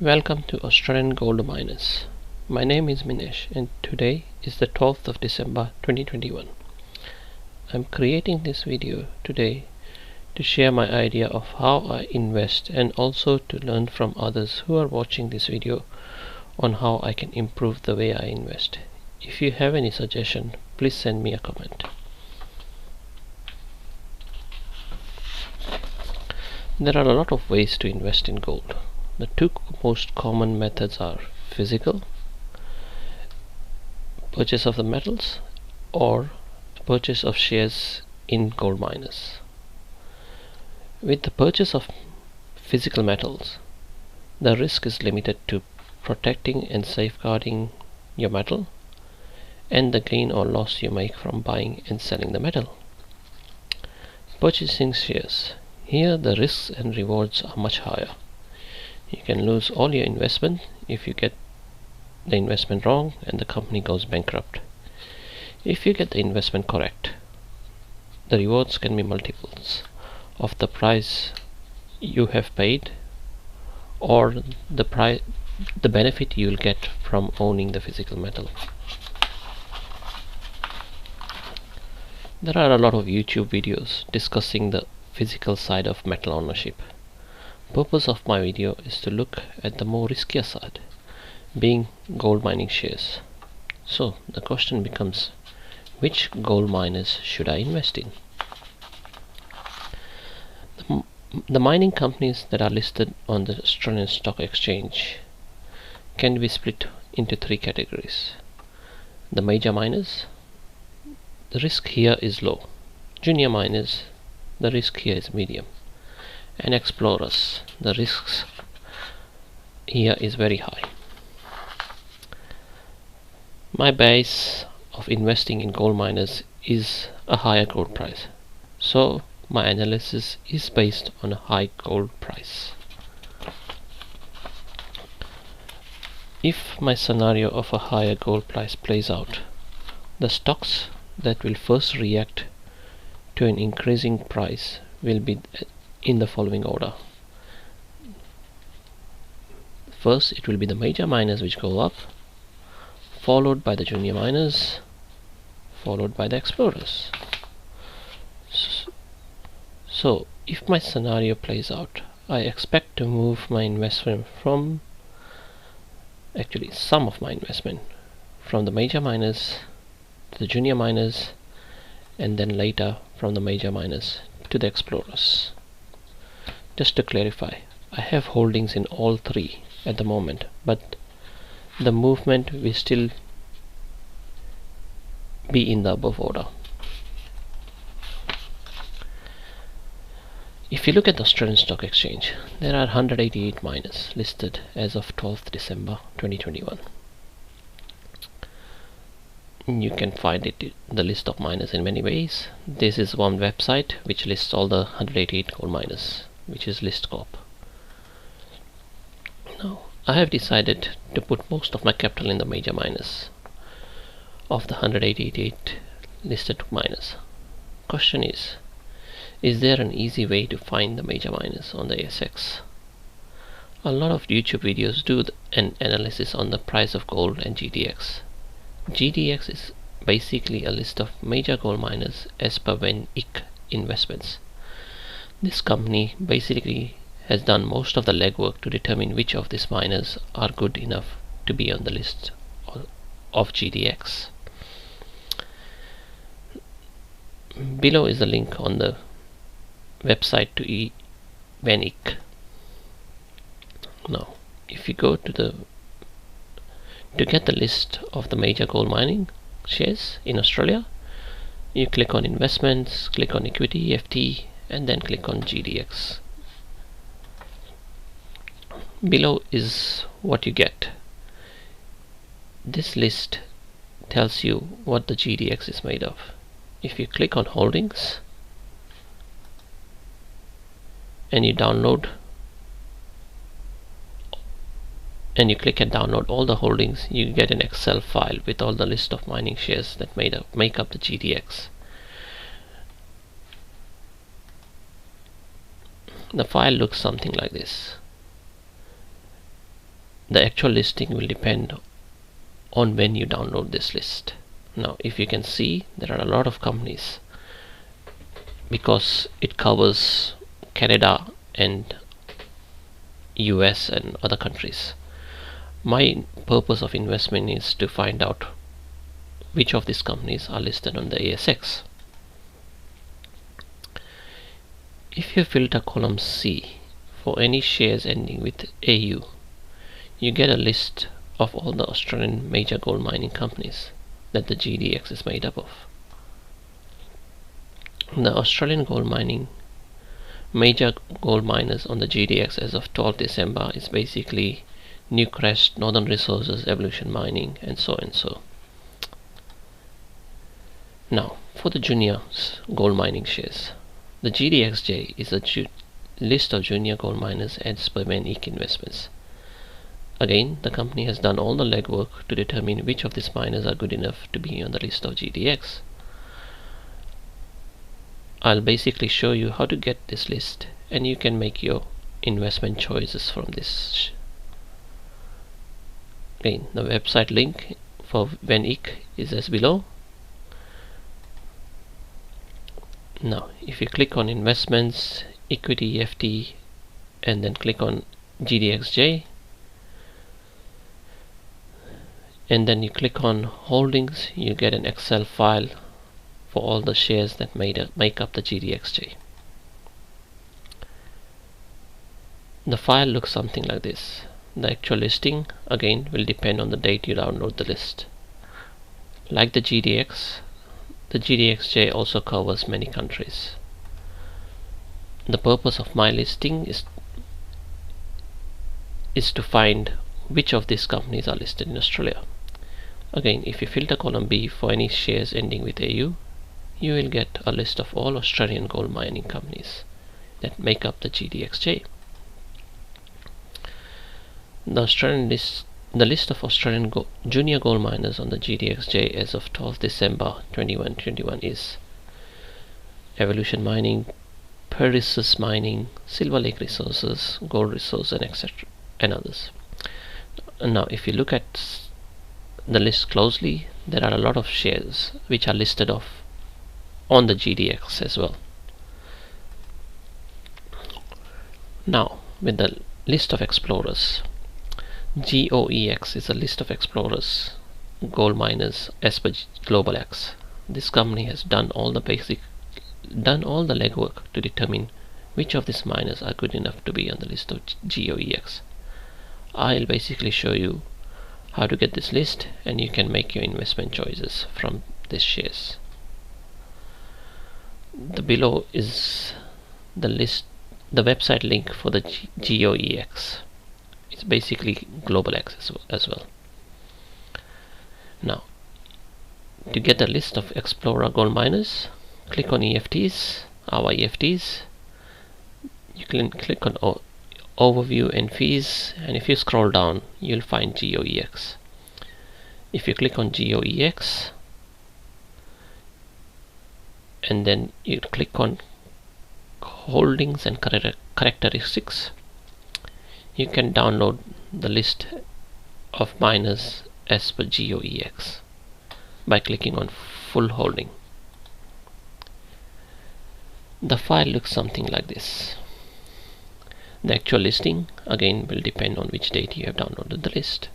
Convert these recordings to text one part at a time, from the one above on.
Welcome to Australian Gold Miners. My name is Minesh and today is the 12th of December 2021. I'm creating this video today to share my idea of how I invest and also to learn from others who are watching this video on how I can improve the way I invest. If you have any suggestion, please send me a comment. There are a lot of ways to invest in gold. The two most common methods are physical purchase of the metals or purchase of shares in gold miners. With the purchase of physical metals, the risk is limited to protecting and safeguarding your metal and the gain or loss you make from buying and selling the metal. Purchasing shares. Here the risks and rewards are much higher. You can lose all your investment if you get the investment wrong and the company goes bankrupt. If you get the investment correct, the rewards can be multiples of the price you have paid or the benefit you will get from owning the physical metal. There are a lot of YouTube videos discussing the physical side of metal ownership. Purpose of my video is to look at the more riskier side, being gold mining shares. So the question becomes, which gold miners should I invest in? The mining companies that are listed on the Australian Stock Exchange can be split into three categories. The major miners, the risk here is low. Junior miners, the risk here is medium. And explorers, the risks here is very high. My base of investing in gold miners is a higher gold price, so my analysis is based on a high gold price. If my scenario of a higher gold price plays out, the stocks that will first react to an increasing price will be in the following order. First, it will be the major miners which go up, followed by the junior miners, followed by the explorers. So, if my scenario plays out, I expect to move my investment from, actually some of my investment, from the major miners to the junior miners, and then later from the major miners to the explorers. Just to clarify, I have holdings in all three at the moment, but the movement will still be in the above order. If you look at the Australian Stock Exchange, there are 188 miners listed as of 12th December 2021. You can find the list of miners in many ways. This is one website which lists all the 188 gold miners, which is ListCorp. Now, I have decided to put most of my capital in the major miners of the 188 listed miners. Question is there an easy way to find the major miners on the ASX? A lot of YouTube videos do an analysis on the price of gold and GDX. GDX is basically a list of major gold miners as per VanEck Investments. This company basically has done most of the legwork to determine which of these miners are good enough to be on the list of GDX. Below is the link on the website to VanEck. Now, if you go to get the list of the major gold mining shares in Australia, you click on investments, click on equity, FT, and then click on GDX. Below is what you get. This list tells you what the GDX is made of. If you click on holdings and you download and you click and download all the holdings, you get an Excel file with all the list of mining shares that make up the GDX. The file looks something like this. the actual listing will depend on when you download this list. Now if you can see, there are a lot of companies because it covers Canada and US and other countries. My purpose of investment is to find out which of these companies are listed on the ASX. If you filter column C for any shares ending with AU, you get a list of all the Australian major gold mining companies that the GDX is made up of. The Australian gold mining major gold miners on the GDX as of 12 December is basically Newcrest, Northern Resources, Evolution Mining, and so and so. Now for the junior gold mining shares, the GDXJ is a list of junior gold miners as per VanEck Investments. Again, the company has done all the legwork to determine which of these miners are good enough to be on the list of GDX. I'll basically show you how to get this list, and you can make your investment choices from this. Again, the website link for VanEck is as below. Now if you click on investments, equity, FT, and then click on GDXJ, and then you click on holdings, you get an Excel file for all the shares that make up the GDXJ. The file looks something like this. The actual listing again will depend on the date you download the list. Like the GDXJ also covers many countries. The purpose of my listing is to find which of these companies are listed in Australia. Again, if you filter column B for any shares ending with AU, you will get a list of all Australian gold mining companies that make up the GDXJ. The list of Australian junior gold miners on the GDXJ as of 12 December 2021 is Evolution Mining, PRU Mining, Silver Lake Resources, Gold Resources, and etc. and others. And now if you look at the list closely, there are a lot of shares which are listed off on the GDX as well. Now with the list of explorers, GOEX is a list of explorers gold miners as per Global X. This company has done all the legwork to determine which of these miners are good enough to be on the list of GOEX. I'll basically show you how to get this list, and you can make your investment choices from these shares. The below is the website link for the GOEX. It's basically Global X as well. Now to get the list of Explorer gold miners, click on EFTs, our EFTs. You can click on overview and fees, and if you scroll down you'll find GOEX. If you click on GOEX and then you click on holdings and characteristics, you can download the list of miners as per GOEX by clicking on full holding. The file looks something like this. The actual listing again will depend on which date you have downloaded the list.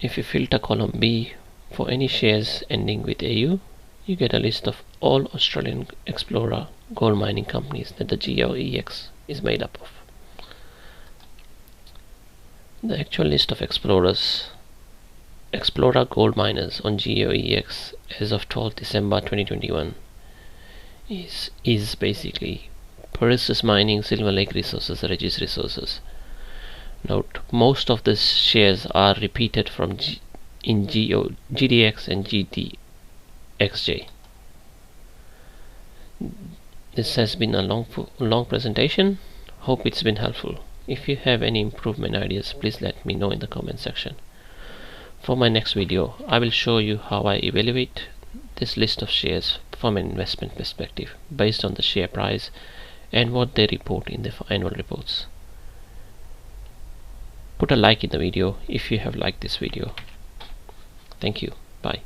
If you filter column B for any shares ending with AU, you get a list of all Australian Explorer gold mining companies that the GOEX is made up of. The actual list of Explorer gold miners on GOEX as of 12 December 2021 is basically PRU Mining, Silver Lake Resources, Regis Resources. Note, most of the shares are repeated from GDX and GDXJ. This has been a long presentation. Hope it's been helpful. If you have any improvement ideas, please let me know in the comment section. For my next video, I will show you how I evaluate this list of shares from an investment perspective based on the share price and what they report in the annual reports. put a like in the video if you have liked this video. Thank you. Bye.